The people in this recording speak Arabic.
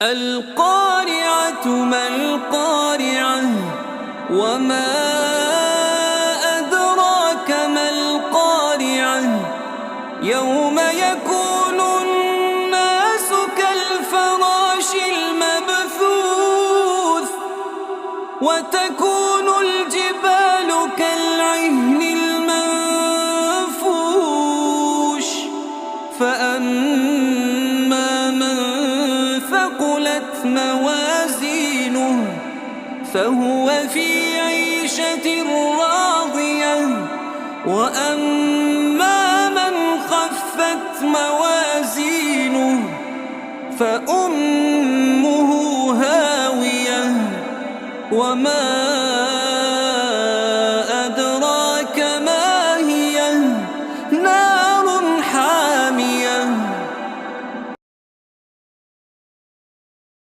القارعة ما القارعة وما أدراك ما القارعة يوم يكون الناس كالفراش المبثوث وتكون الجبال كالعهن المنفوش فأما من ثقلت موازينه فهو في عيشة راضية وأما من خفت موازينه فأمه هاوية وما